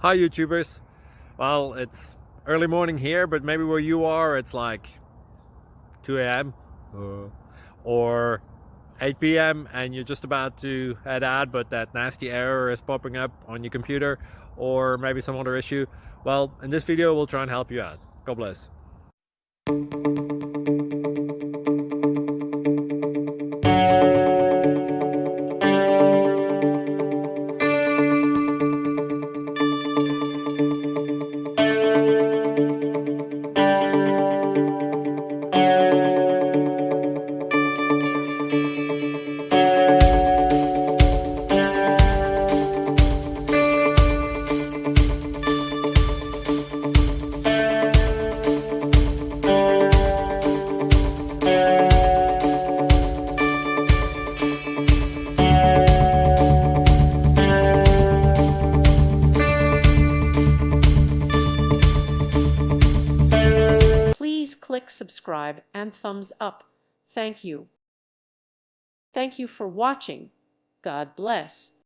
Hi YouTubers. Well, it's early morning here, but maybe where you are it's like 2 a.m. or 8 p.m. and you're just about to head out, but that nasty error is popping up on your computer, or maybe some other issue. Well, in this video we'll try and help you out. God bless. Please click subscribe and thumbs up. Thank you. Thank you for watching. God bless.